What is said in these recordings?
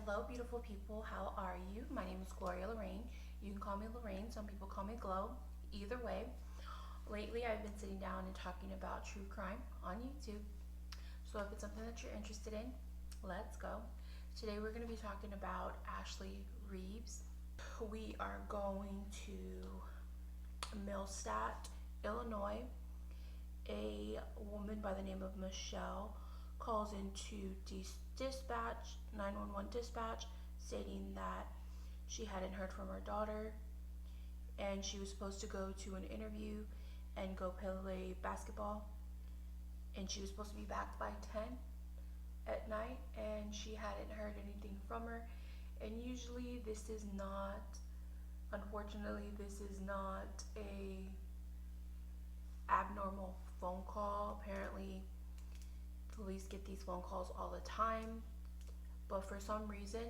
Hello, beautiful people. How are you? My name is Gloria Lorraine. You can call me Lorraine. Some people call me Glow. Either way, lately I've been sitting down and talking about true crime on YouTube. So if it's something that you're interested in, let's go. Today we're going to be talking about Ashley Reeves. We are going to Millstadt, Illinois. A woman by the name of Michelle calls into dispatch, 911 dispatch, stating that she hadn't heard from her daughter and she was supposed to go to an interview and go play basketball, and she was supposed to be back by 10 at night, and she hadn't heard anything from her. And usually this is not, unfortunately, this is not a abnormal phone call. Apparently police get these phone calls all the time, but for some reason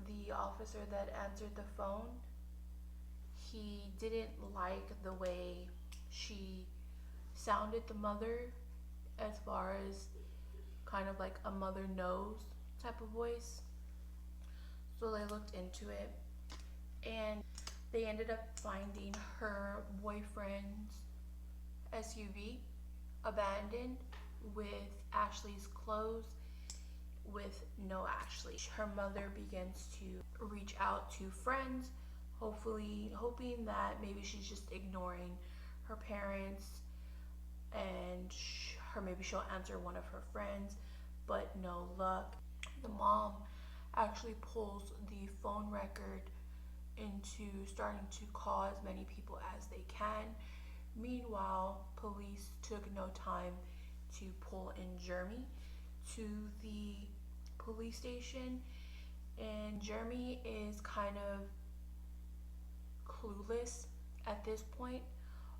the officer that answered the phone, he didn't like the way she sounded, the mother, as far as kind of like a mother knows type of voice. So they looked into it and they ended up finding her boyfriend's SUV abandoned with Ashley's clothes with no Ashley. Her mother begins to reach out to friends, hopefully hoping that maybe she's just ignoring her parents and maybe she'll answer one of her friends, but no luck. The mom actually pulls the phone record into starting to call as many people as they can. Meanwhile, police took no time to pull in Jeremy to the police station, and Jeremy is kind of clueless at this point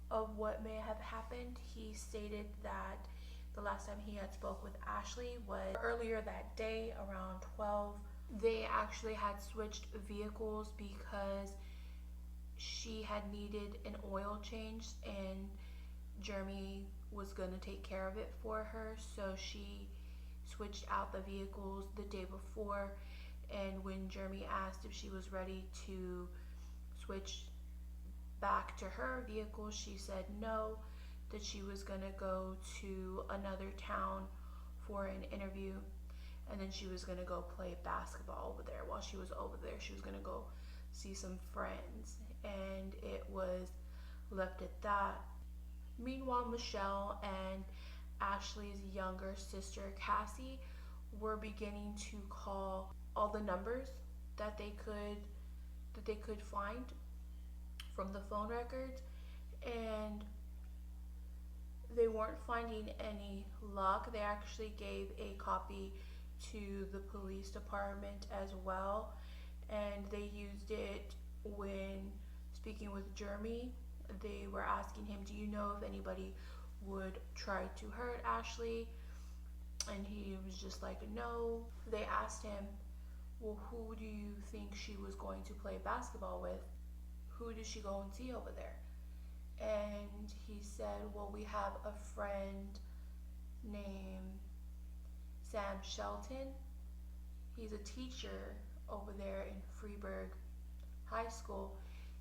of what may have happened. He stated that the last time he had spoke with Ashley was earlier that day around 12. They actually had switched vehicles because she had needed an oil change and Jeremy was going to take care of it for her, so she switched out the vehicles the day before. And when Jeremy asked if she was ready to switch back to her vehicle, she said no, that she was going to go to another town for an interview, and then she was going to go play basketball over there. While she was over there, she was going to go see some friends, and it was left at that. Meanwhile, Michelle and Ashley's younger sister Cassie were beginning to call all the numbers that they could find from the phone records, and they weren't finding any luck. They actually gave a copy to the police department as well, and they used it when speaking with Jeremy. They were asking him, do you know if anybody would try to hurt Ashley? And he was just like, no. They asked him, well, who do you think she was going to play basketball with? Who did she go and see over there? And he said, well, we have a friend named Sam Shelton. He's a teacher over there in Freeburg High School,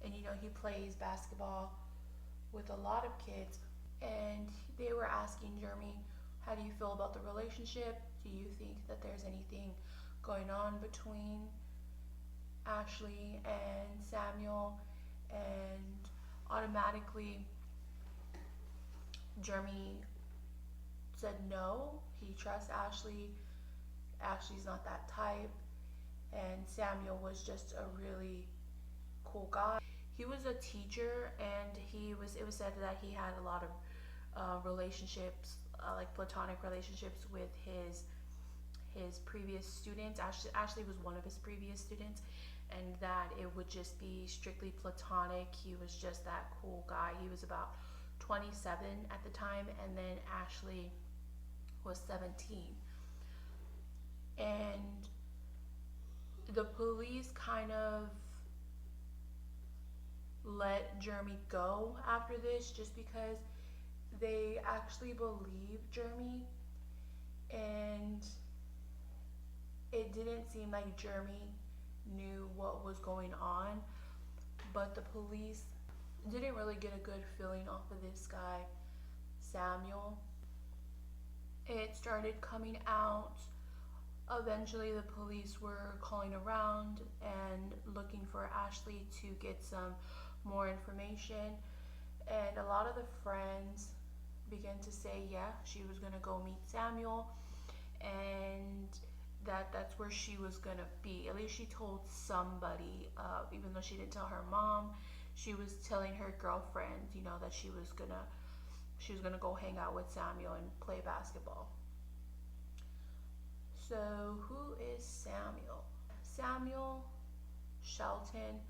and he plays basketball with a lot of kids. And they were asking Jeremy, how do you feel about the relationship? Do you think that there's anything going on between Ashley and Samuel? And automatically Jeremy said no, he trusts Ashley. Ashley's not that type, and Samuel was just a really cool guy. He was a teacher, and it was said that he had a lot of relationships, like platonic relationships with his previous students. Ashley was one of his previous students, and that it would just be strictly platonic. He was just that cool guy. He was about 27 at the time, and then Ashley was 17. And the police kind of let Jeremy go after this, just because they actually believed Jeremy, and it didn't seem like Jeremy knew what was going on, but the police didn't really get a good feeling off of this guy, Samuel. It started coming out. Eventually, the police were calling around and looking for Ashley to get some more information. And a lot of the friends began to say, yeah, she was going to go meet Samuel and that's where she was going to be. At least she told somebody, even though she didn't tell her mom. She was telling her girlfriends, that she was gonna go hang out with Samuel and play basketball. So who is Samuel? Samuel Shelton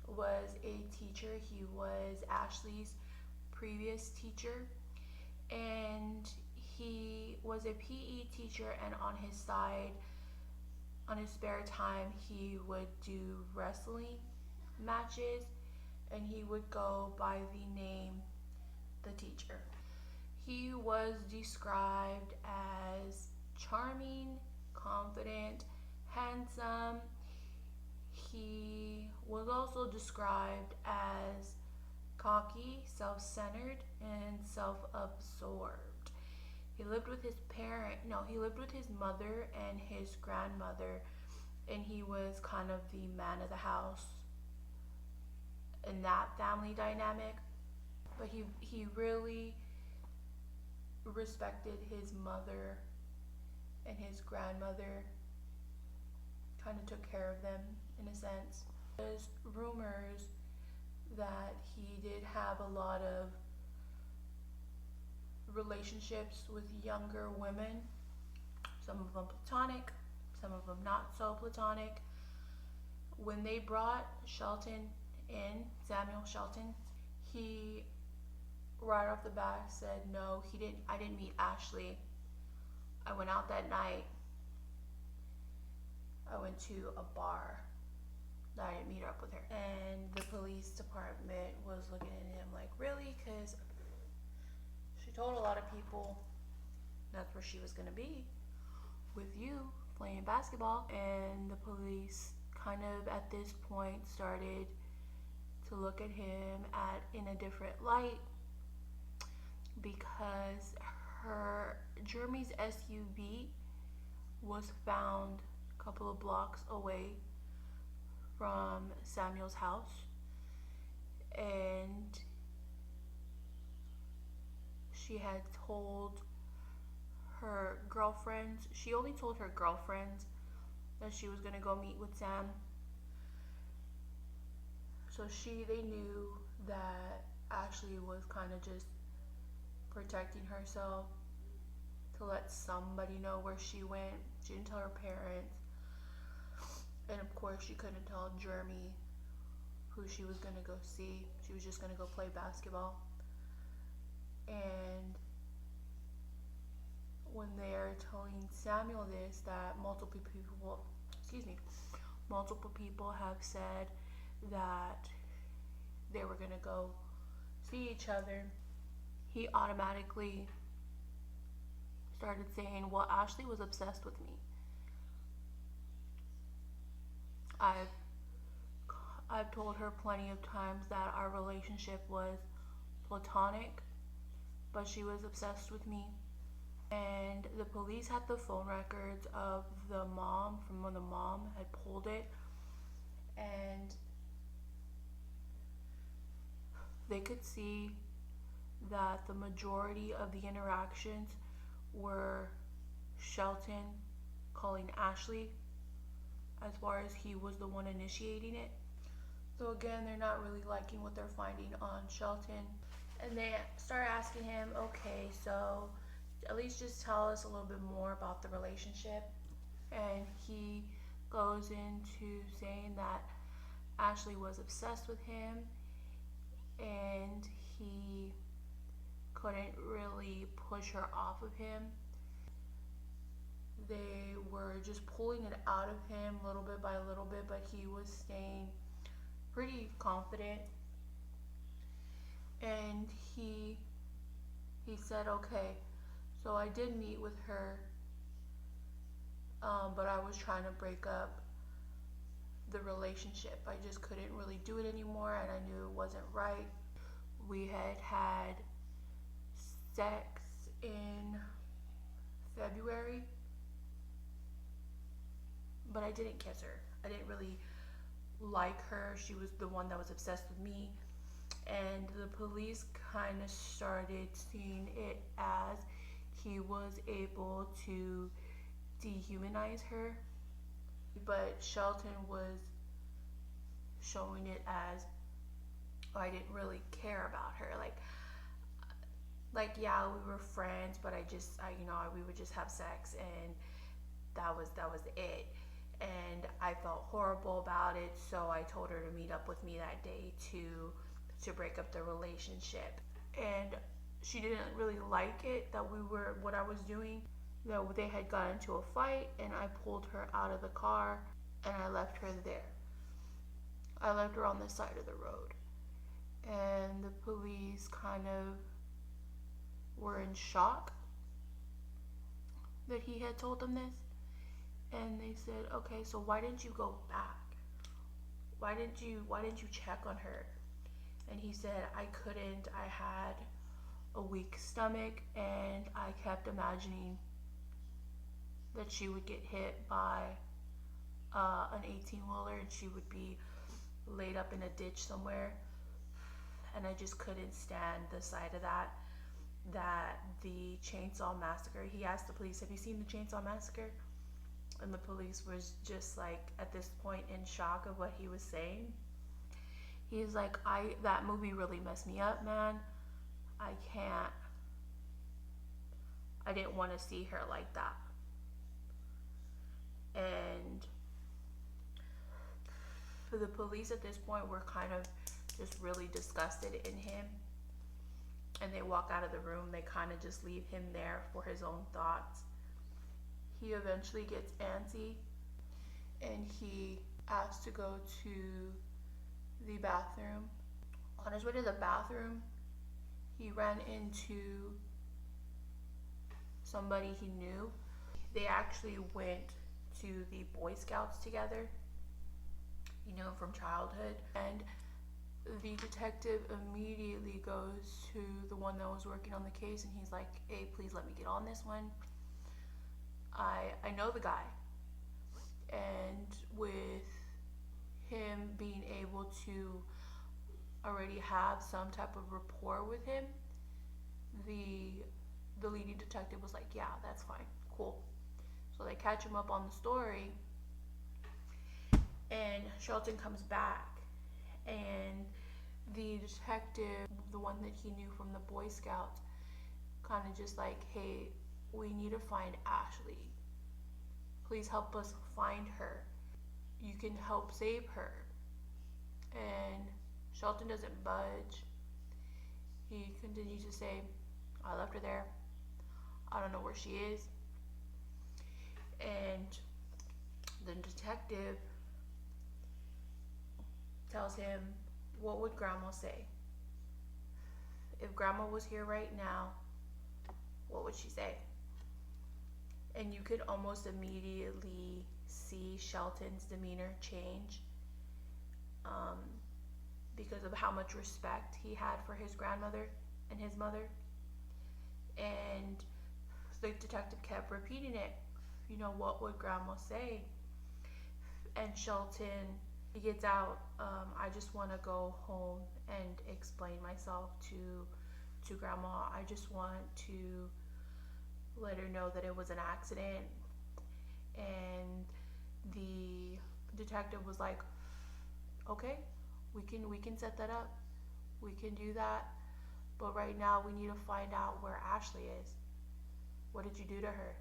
was a teacher. He was Ashley's previous teacher, and he was a PE teacher, and on his side, on his spare time, he would do wrestling matches, and he would go by the name The Teacher. He was described as charming, confident, handsome. He was also described as cocky, self-centered, and self-absorbed. He lived with his mother and his grandmother, and he was kind of the man of the house in that family dynamic. But he really respected his mother and his grandmother, kind of took care of them in a sense. There's rumors that he did have a lot of relationships with younger women, some of them platonic, some of them not so platonic. When they brought Shelton in, Samuel Shelton, he right off the bat said, no, I didn't meet Ashley. I went out that night. I went to a bar. I didn't meet up with her. And the police department was looking at him like, really? Because she told a lot of people that's where she was going to be, with you playing basketball. And the police kind of at this point started to look at him in a different light, because Jeremy's SUV was found a couple of blocks away from Samuel's house, and she had told her girlfriends, she only told her girlfriends that she was gonna go meet with Sam. So they knew that Ashley was kind of just protecting herself to let somebody know where she went. She didn't tell her parents. And of course, she couldn't tell Jeremy who she was going to go see. She was just going to go play basketball. And when they're telling Samuel this, that multiple people have said that they were going to go see each other, he automatically started saying, well, Ashley was obsessed with me. I've told her plenty of times that our relationship was platonic, but she was obsessed with me. And the police had the phone records of the mom, from when the mom had pulled it, and they could see that the majority of the interactions were Shelton calling Ashley, as far as he was the one initiating it. So again, they're not really liking what they're finding on Shelton. And they start asking him, okay, so at least just tell us a little bit more about the relationship. And he goes into saying that Ashley was obsessed with him, and he couldn't really push her off of him. They were just pulling it out of him little bit by little bit, but he was staying pretty confident. And he said, okay, so I did meet with her but I was trying to break up the relationship. I just couldn't really do it anymore, and I knew it wasn't right. We had sex in February, but I didn't kiss her. I didn't really like her. She was the one that was obsessed with me. And the police kind of started seeing it as he was able to dehumanize her. But Shelton was showing it as, oh, I didn't really care about her. Like yeah, we were friends, but we would just have sex, and that was it. And I felt horrible about it, so I told her to meet up with me that day to break up the relationship. And she didn't really like it that what I was doing. That they had gotten into a fight, and I pulled her out of the car and I left her there. I left her on the side of the road. And the police kind of were in shock that he had told them this. And they said, okay, so why didn't you go back? Why didn't you check on her? And he said, I couldn't. I had a weak stomach, and I kept imagining that she would get hit by an 18-wheeler and she would be laid up in a ditch somewhere. And I just couldn't stand the sight of that the Chainsaw Massacre. He asked the police, have you seen the Chainsaw Massacre? And the police was just like, at this point, in shock of what he was saying. He's like, that movie really messed me up, man. I didn't want to see her like that. And for the police at this point were kind of just really disgusted in him. And they walk out of the room. They kind of just leave him there for his own thoughts. He eventually gets antsy, and he asks to go to the bathroom. On his way to the bathroom, he ran into somebody he knew. They actually went to the Boy Scouts together, from childhood. And the detective immediately goes to the one that was working on the case, and he's like, hey, please let me get on this one. I know the guy. And with him being able to already have some type of rapport with him, the leading detective was like, yeah, that's fine, cool. So they catch him up on the story, and Shelton comes back, and the detective, the one that he knew from the Boy Scouts, kind of just like, hey, we need to find Ashley. Please help us find her. You can help save her. And Shelton doesn't budge. He continues to say, I left her there. I don't know where she is. And the detective tells him, what would Grandma say? If Grandma was here right now, what would she say? And you could almost immediately see Shelton's demeanor change because of how much respect he had for his grandmother and his mother. And the detective kept repeating it. What would Grandma say? And Shelton, he gets out. I just want to go home and explain myself to Grandma. I just want to let her know that it was an accident. And the detective was like, okay, we can set that up. We can do that. But right now we need to find out where Ashley is. What did you do to her?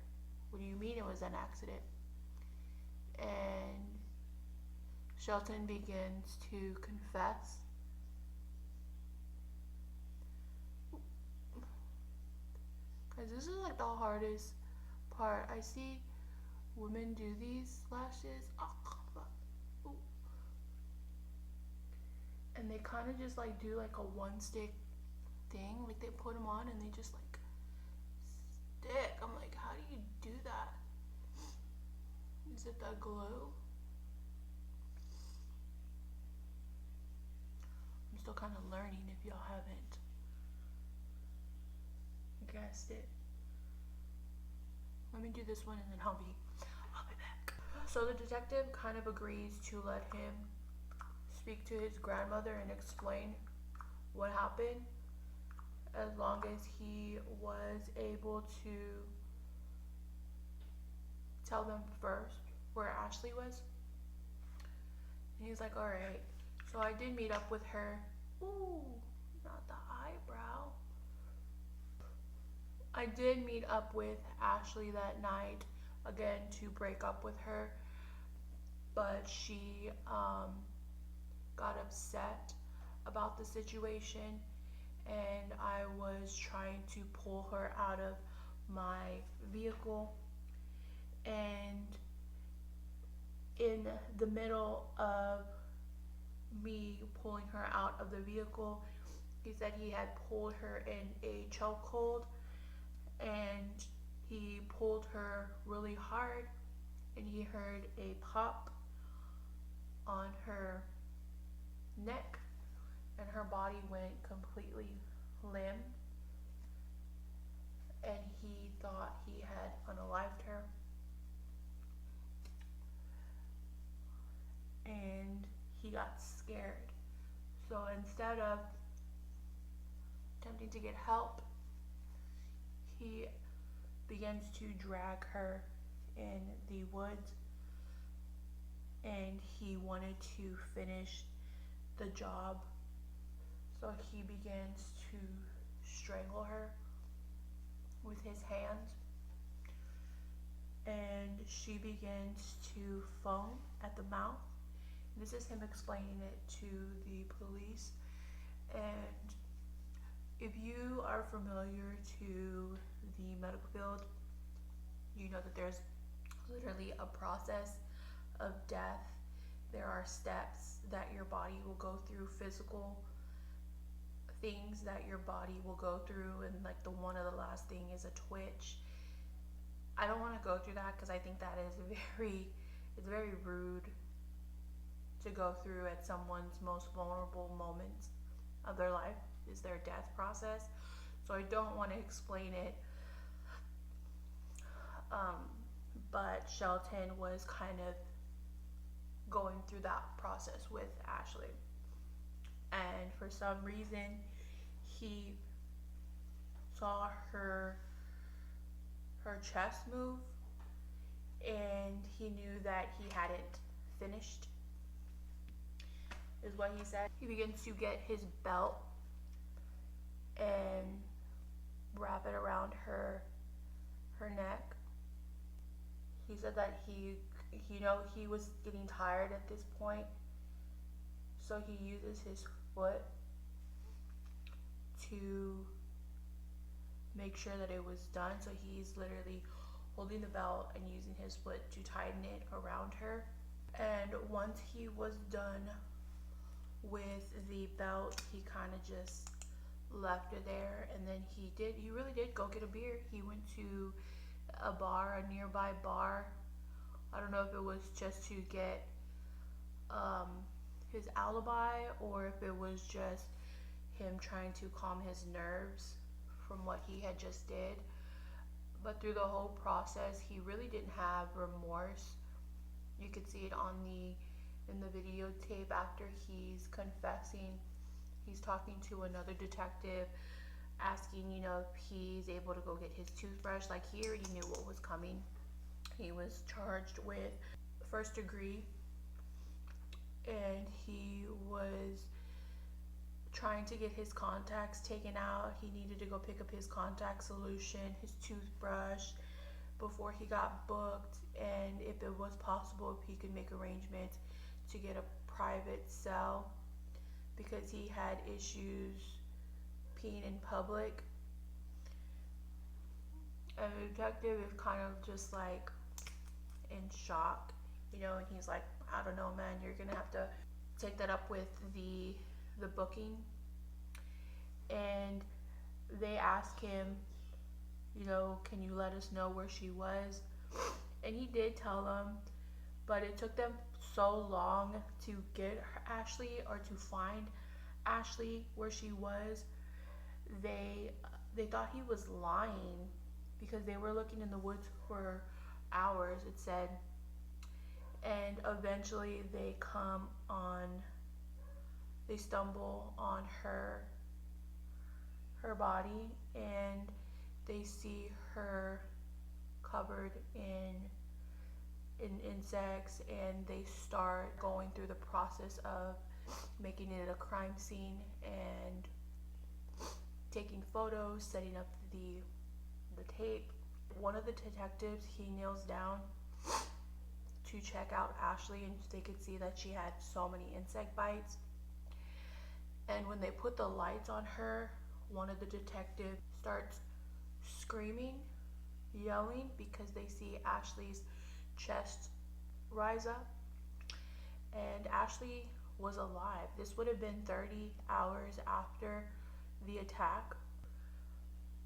What do you mean it was an accident? And Shelton begins to confess. Guys, this is like the hardest part. I see women do these lashes. And they kind of just like do like a one stick thing. Like they put them on and they just like stick. I'm like, how do you do that? Is it the glue? I'm still kind of learning if y'all haven't guessed it. Let me do this one and then I'll be back. So the detective kind of agrees to let him speak to his grandmother and explain what happened, as long as he was able to tell them first where Ashley was. And he's like, alright. So I did meet up with her. Ooh, not the eyebrow. I did meet up with Ashley that night, again, to break up with her. But she got upset about the situation, and I was trying to pull her out of my vehicle. And in the middle of me pulling her out of the vehicle, he said he had pulled her in a chokehold, and he pulled her really hard, and he heard a pop on her neck, and her body went completely limp, and he thought he had unalived her. And he got scared. So instead of attempting to get help, he begins to drag her in the woods, and he wanted to finish the job. So he begins to strangle her with his hands, and she begins to foam at the mouth. This is him explaining it to the police. And if you are familiar to the medical field, you know that there's literally a process of death. There are steps that your body will go through, physical things that your body will go through, and like the one of the last thing is a twitch. I don't want to go through that because I think that is it's very rude to go through at someone's most vulnerable moments of their life, is their death process. So I don't want to explain it. But Shelton was kind of going through that process with Ashley. And for some reason, he saw her chest move, and he knew that he hadn't finished, is what he said. He begins to get his belt and wrap it around her neck. He said that he was getting tired at this point, so he uses his foot to make sure that it was done. So he's literally holding the belt and using his foot to tighten it around her. And once he was done with the belt, he kind of just left her there. And then he really did go get a beer. He went to a nearby bar. I don't know if it was just to get his alibi, or if it was just him trying to calm his nerves from what he had just did. But through the whole process, he really didn't have remorse. You could see it in the videotape after he's confessing. He's talking to another detective, asking, if he's able to go get his toothbrush. Like, he already knew what was coming. He was charged with first degree, and he was trying to get his contacts taken out. He needed to go pick up his contact solution, his toothbrush, before he got booked, and if it was possible, if he could make arrangements to get a private cell, because he had issues peeing in public. And the detective is kind of just like in shock, and he's like, I don't know, man, you're gonna have to take that up with the booking. And they ask him, can you let us know where she was? And he did tell them, but it took them so long to get Ashley, or to find Ashley where she was. They thought he was lying because they were looking in the woods for hours, it said. And eventually they stumble on her body, and they see her covered in insects, and they start going through the process of making it a crime scene and taking photos, setting up the tape. One of the detectives, he kneels down to check out Ashley, and they could see that she had so many insect bites. And when they put the lights on her, one of the detectives starts screaming, yelling, because they see Ashley's chest rise up. And Ashley was alive. This would have been 30 hours after the attack.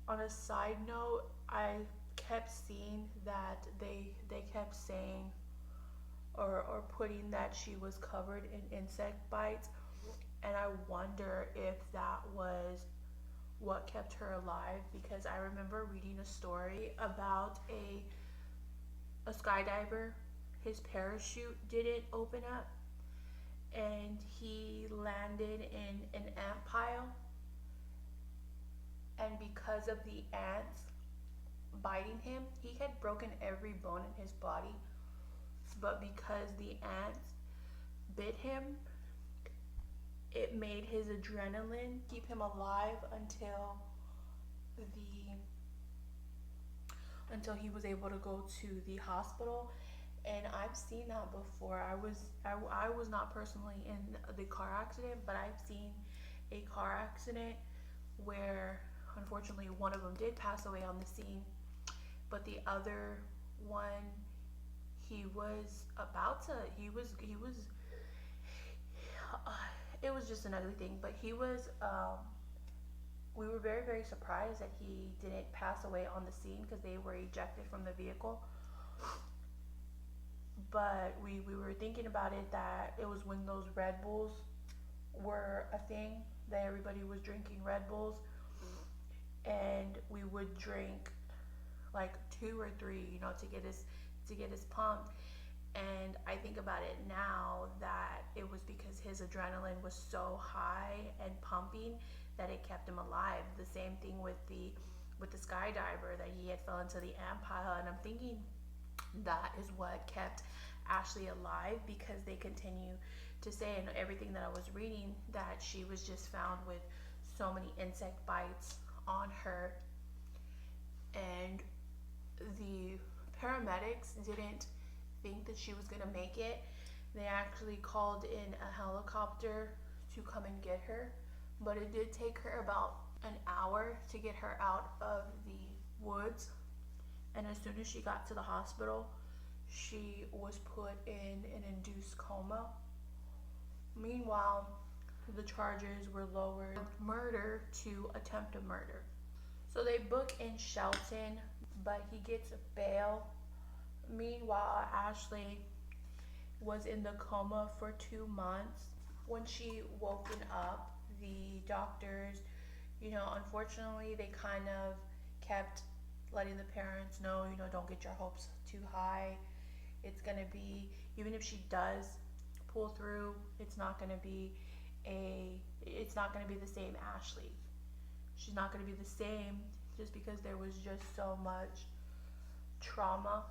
On a side note, I kept seeing that they kept saying or putting that she was covered in insect bites, and I wonder if that was what kept her alive, because I remember reading a story about a skydiver. His parachute didn't open up, and he landed in an ant pile, and because of the ants biting him, he had broken every bone in his body, but because the ants bit him, it made his adrenaline keep him alive until he was able to go to the hospital. And I've seen that before. I was not personally in the car accident, but I've seen a car accident where unfortunately one of them did pass away on the scene, but the other one, he was about to it was just an ugly thing, but we were very, very surprised that he didn't pass away on the scene because they were ejected from the vehicle. But we were thinking about it, that it was when those Red Bulls were a thing, that everybody was drinking Red Bulls, and we would drink like 2 or 3, to get us pumped. And I think about it now that it was because his adrenaline was so high and pumping that it kept him alive. The same thing with the skydiver, that he had fell into the ant pile, and I'm thinking that is what kept Ashley alive, because they continue to say in everything that I was reading that she was just found with so many insect bites on her. And the paramedics didn't think that she was going to make it. They actually called in a helicopter to come and get her, but it did take her about an hour to get her out of the woods. And as soon as she got to the hospital, she was put in an induced coma. Meanwhile, the charges were lowered from murder to attempted murder. So they book in Shelton, but he gets bail. Meanwhile, Ashley was in the coma for 2 months. When she woken up, the doctors, unfortunately, they kind of kept letting the parents know, don't get your hopes too high. It's going to be, even if she does pull through, it's not going to be the same Ashley. She's not going to be the same, just because there was just so much trauma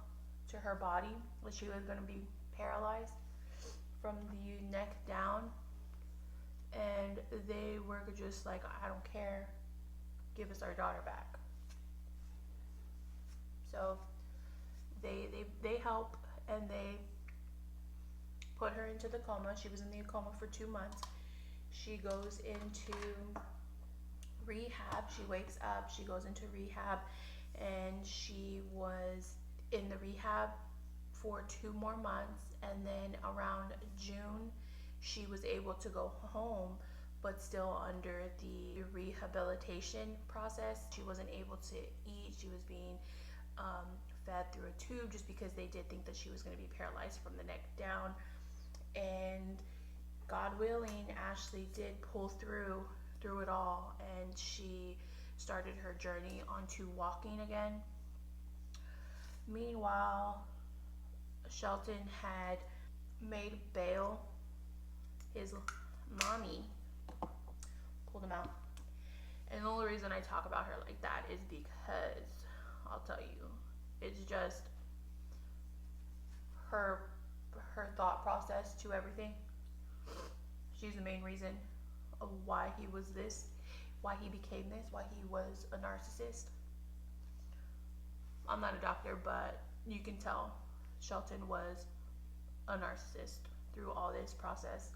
to her body, that she was going to be paralyzed from the neck down. And they were just like, I don't care, give us our daughter back. So they help, and they put her into the coma. She was in the coma for 2 months. She goes into rehab. She wakes up, she goes into rehab, and she was in the rehab for 2 more months. And then around June, she was able to go home, but still under the rehabilitation process. She wasn't able to eat. She was being fed through a tube just because they did think that she was going to be paralyzed from the neck down. And God willing, Ashley did pull through it all, and she started her journey onto walking again. Meanwhile, Shelton had made bail. His mommy pulled him out. And the only reason I talk about her like that is because, I'll tell you, it's just her thought process to everything. She's the main reason of why he was this, why he became this, why he was a narcissist. I'm not a doctor, but you can tell Shelton was a narcissist through all this process.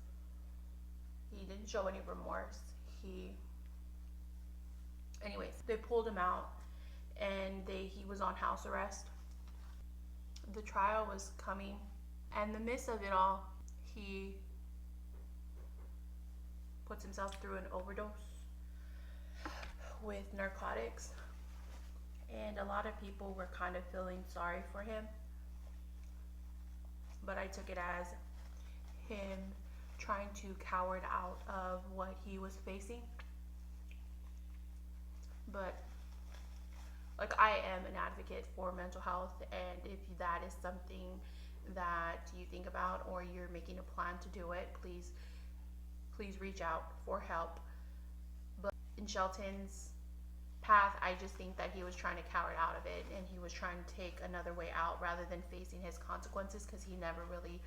He didn't show any remorse. Anyways, they pulled him out, and he was on house arrest. The trial was coming, and in the midst of it all, he puts himself through an overdose with narcotics, and a lot of people were kind of feeling sorry for him, but I took it as him trying to cower out of what he was facing. But like, I am an advocate for mental health, and if that is something that you think about or you're making a plan to do it, please reach out for help. But in Shelton's path, I just think that he was trying to cower out of it, and he was trying to take another way out rather than facing his consequences, because he never really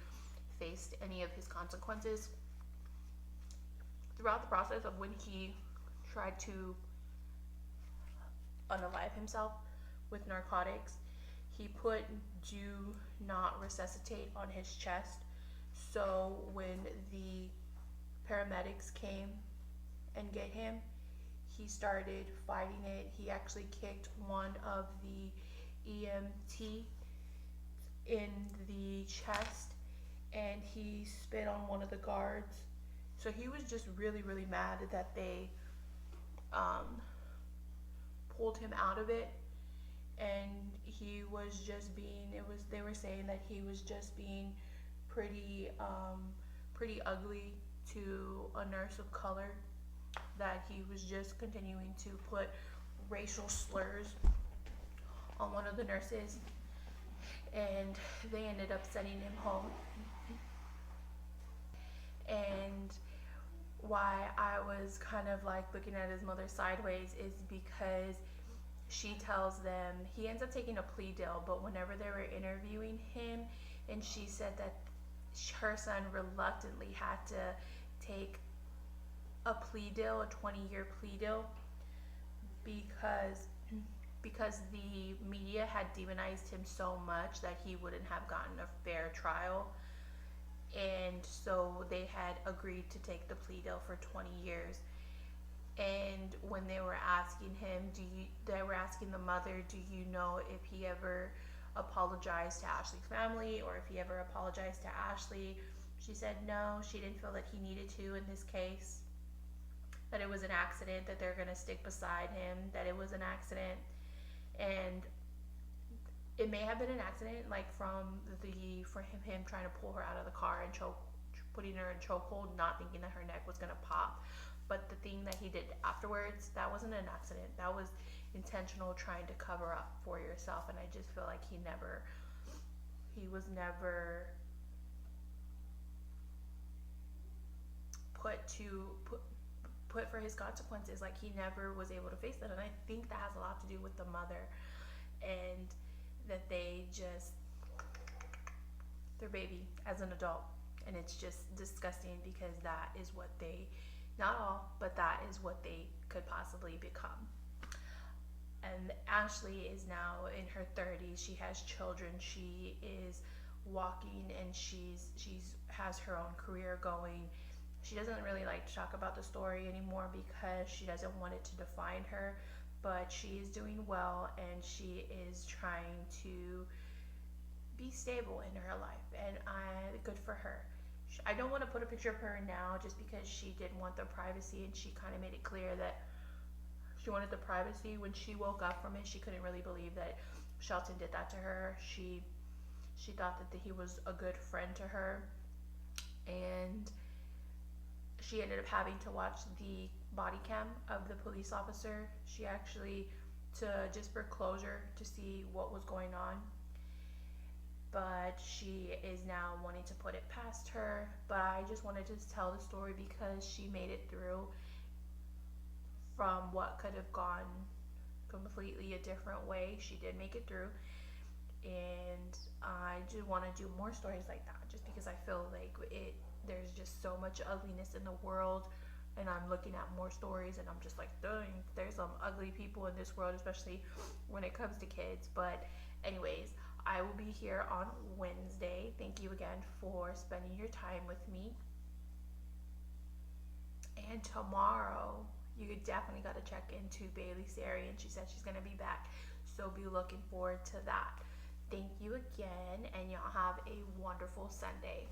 faced any of his consequences. Throughout the process of when he tried to unalive himself with narcotics, he put "do not resuscitate" on his chest. So when the paramedics came and get him, he started fighting it. He actually kicked one of the EMT in the chest, and he spit on one of the guards. So he was just really, really mad that they pulled him out of it, and he was just being, they were saying that he was just being pretty ugly to a nurse of color, that he was just continuing to put racial slurs on one of the nurses, and they ended up sending him home. And why I was kind of like looking at his mother sideways is because she tells them, he ends up taking a plea deal, but whenever they were interviewing him, and she said that her son reluctantly had to take a plea deal, a 20-year plea deal, because the media had demonized him so much that he wouldn't have gotten a fair trial. And so they had agreed to take the plea deal for 20 years. And when they were asking him, they were asking the mother, do you know if he ever apologized to Ashley's family, or if he ever apologized to Ashley? She said no, she didn't feel that he needed to in this case, that it was an accident, that they're going to stick beside him, that it was an accident. And it may have been an accident, like from him trying to pull her out of the car and putting her in chokehold, not thinking that her neck was going to pop. But the thing that he did afterwards, that wasn't an accident. That was intentional, trying to cover up for yourself. And I just feel like he was never put for his consequences. Like, he never was able to face that. And I think that has a lot to do with the mother, and that they just, their baby as an adult. And it's just disgusting, because that is what they, not all, but that is what they could possibly become. And Ashley is now in her 30s. She has children. She is walking, and she's has her own career going. She doesn't really like to talk about the story anymore because she doesn't want it to define her, but she is doing well, and she is trying to be stable in her life, and good for her. I don't want to put a picture of her now, just because she did want the privacy, and she kind of made it clear that she wanted the privacy. When she woke up from it, she couldn't really believe that Shelton did that to her. She thought that he was a good friend to her, and she ended up having to watch the body cam of the police officer. She actually, to just for closure, to see what was going on. But she is now wanting to put it past her. But I just wanted to tell the story because she made it through from what could have gone completely a different way. She did make it through, and I just want to do more stories like that, just because I feel like there's just so much ugliness in the world, and I'm looking at more stories, and I'm just like, dang, there's some ugly people in this world, especially when it comes to kids. But anyways, I will be here on Wednesday. Thank you again for spending your time with me. And tomorrow, you definitely got to check into Bailey Sari, and she said she's going to be back. So be looking forward to that. Thank you again, and y'all have a wonderful Sunday.